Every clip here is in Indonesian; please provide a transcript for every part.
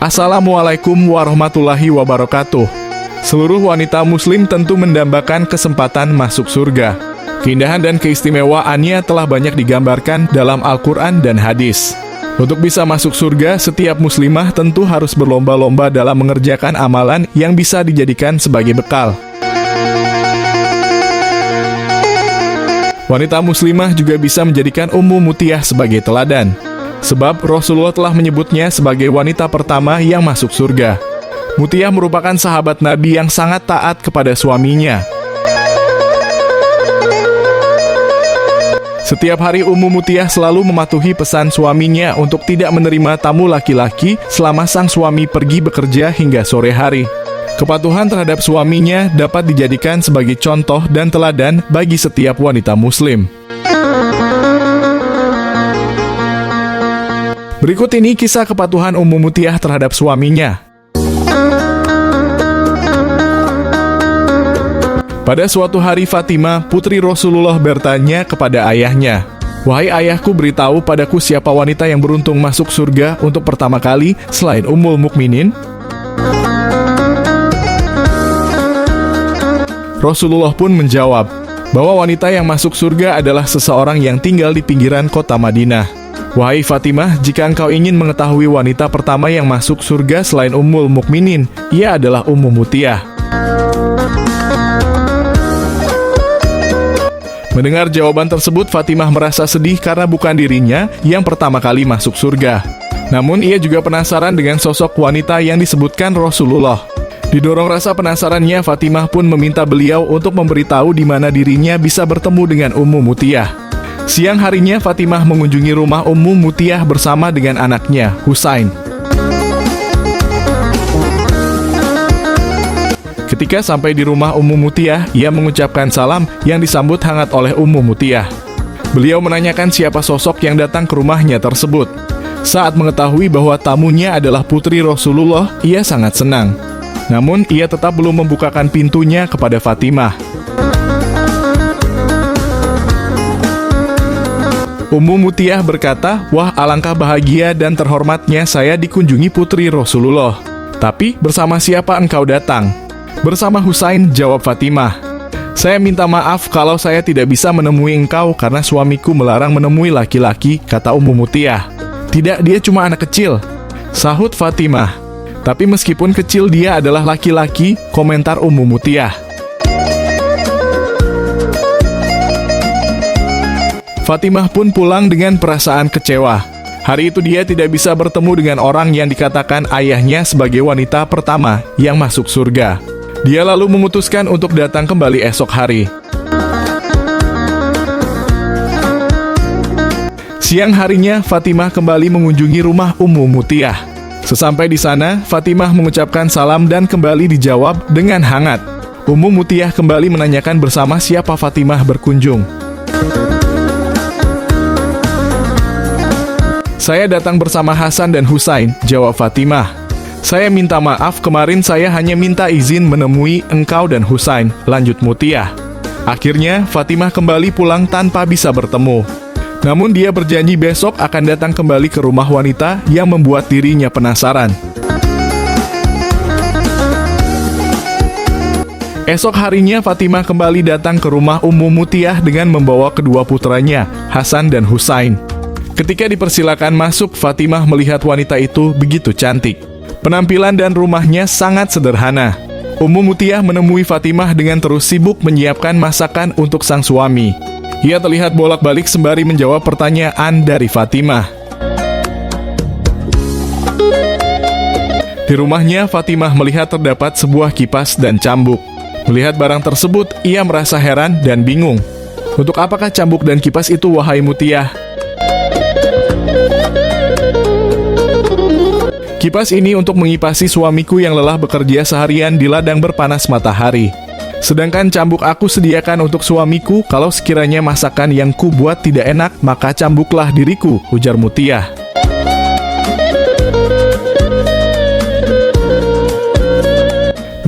Assalamualaikum warahmatullahi wabarakatuh. Seluruh wanita muslim tentu mendambakan kesempatan masuk surga. Keindahan dan keistimewaannya telah banyak digambarkan dalam Al-Quran dan hadis. Untuk bisa masuk surga, setiap muslimah tentu harus berlomba-lomba dalam mengerjakan amalan yang bisa dijadikan sebagai bekal. Wanita muslimah juga bisa menjadikan Ummu Mutiyah sebagai teladan. Sebab Rasulullah telah menyebutnya sebagai wanita pertama yang masuk surga. Mutiyah merupakan sahabat Nabi yang sangat taat kepada suaminya. Setiap hari Ummu Mutiyah selalu mematuhi pesan suaminya untuk tidak menerima tamu laki-laki selama sang suami pergi bekerja hingga sore hari. Kepatuhan terhadap suaminya dapat dijadikan sebagai contoh dan teladan bagi setiap wanita muslim. Berikut ini kisah kepatuhan Ummu Mutiyah terhadap suaminya. Pada suatu hari Fatimah, putri Rasulullah bertanya kepada ayahnya, "Wahai ayahku, beritahu padaku siapa wanita yang beruntung masuk surga untuk pertama kali selain Ummul Mukminin?" Rasulullah pun menjawab bahwa wanita yang masuk surga adalah seseorang yang tinggal di pinggiran kota Madinah. "Wahai Fatimah, jika engkau ingin mengetahui wanita pertama yang masuk surga selain Ummul Mukminin, ia adalah Ummu Mutiyah." Mendengar jawaban tersebut, Fatimah merasa sedih karena bukan dirinya yang pertama kali masuk surga. Namun ia juga penasaran dengan sosok wanita yang disebutkan Rasulullah. Didorong rasa penasarannya, Fatimah pun meminta beliau untuk memberitahu di mana dirinya bisa bertemu dengan Ummu Mutiyah. Siang harinya, Fatimah mengunjungi rumah Ummu Mutiyah bersama dengan anaknya, Husain. Ketika sampai di rumah Ummu Mutiyah, ia mengucapkan salam yang disambut hangat oleh Ummu Mutiyah. Beliau menanyakan siapa sosok yang datang ke rumahnya tersebut. Saat mengetahui bahwa tamunya adalah putri Rasulullah, ia sangat senang. Namun, ia tetap belum membukakan pintunya kepada Fatimah. Ummu Mutiyah berkata, "Wah, alangkah bahagia dan terhormatnya saya dikunjungi putri Rasulullah. Tapi bersama siapa engkau datang?" "Bersama Husain," jawab Fatimah. "Saya minta maaf kalau saya tidak bisa menemui engkau karena suamiku melarang menemui laki-laki," kata Ummu Mutiyah. "Tidak, dia cuma anak kecil," sahut Fatimah. "Tapi meskipun kecil, dia adalah laki-laki," komentar Ummu Mutiyah. Fatimah pun pulang dengan perasaan kecewa. Hari itu dia tidak bisa bertemu dengan orang yang dikatakan ayahnya sebagai wanita pertama yang masuk surga. Dia lalu memutuskan untuk datang kembali esok hari. Siang harinya, Fatimah kembali mengunjungi rumah Ummu Mutiyah. Sesampai di sana, Fatimah mengucapkan salam dan kembali dijawab dengan hangat. Ummu Mutiyah kembali menanyakan bersama siapa Fatimah berkunjung. "Saya datang bersama Hasan dan Husain," jawab Fatimah. "Saya minta maaf, kemarin saya hanya minta izin menemui engkau dan Husain," lanjut Mutiyah. Akhirnya, Fatimah kembali pulang tanpa bisa bertemu. Namun dia berjanji besok akan datang kembali ke rumah wanita yang membuat dirinya penasaran. Esok harinya, Fatimah kembali datang ke rumah Ummu Mutiyah dengan membawa kedua putranya, Hasan dan Husain. Ketika dipersilakan masuk, Fatimah melihat wanita itu begitu cantik. Penampilan dan rumahnya sangat sederhana. Ummu Mutiyah menemui Fatimah dengan terus sibuk menyiapkan masakan untuk sang suami. Ia terlihat bolak-balik sembari menjawab pertanyaan dari Fatimah. Di rumahnya, Fatimah melihat terdapat sebuah kipas dan cambuk. Melihat barang tersebut, ia merasa heran dan bingung. "Untuk apakah cambuk dan kipas itu, wahai Mutiyah?" "Kipas ini untuk mengipasi suamiku yang lelah bekerja seharian di ladang berpanas matahari. Sedangkan cambuk aku sediakan untuk suamiku kalau sekiranya masakan yang ku buat tidak enak, maka cambuklah diriku," ujar Mutiyah.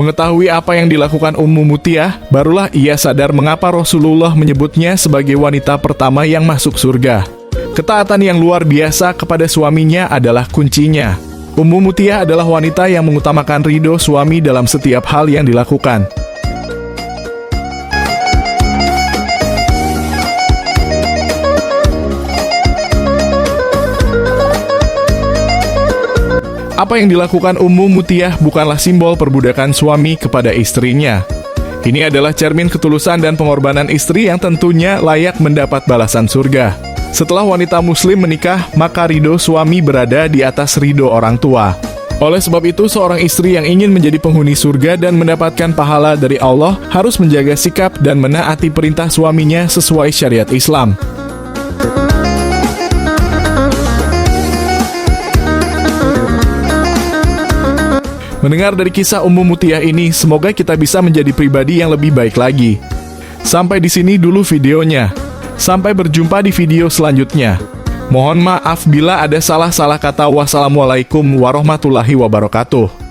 Mengetahui apa yang dilakukan Ummu Mutiyah, barulah ia sadar mengapa Rasulullah menyebutnya sebagai wanita pertama yang masuk surga. Ketaatan yang luar biasa kepada suaminya adalah kuncinya. Ummu Mutiyah adalah wanita yang mengutamakan ridho suami dalam setiap hal yang dilakukan. Apa yang dilakukan Ummu Mutiyah bukanlah simbol perbudakan suami kepada istrinya. Ini adalah cermin ketulusan dan pengorbanan istri yang tentunya layak mendapat balasan surga. Setelah wanita muslim menikah, maka ridho suami berada di atas ridho orang tua. Oleh sebab itu, seorang istri yang ingin menjadi penghuni surga dan mendapatkan pahala dari Allah harus menjaga sikap dan menaati perintah suaminya sesuai syariat Islam. Mendengar dari kisah Ummu Mutiyah ini, semoga kita bisa menjadi pribadi yang lebih baik lagi. Sampai di sini dulu videonya. Sampai berjumpa di video selanjutnya. Mohon maaf bila ada salah-salah kata. Wassalamualaikum warahmatullahi wabarakatuh.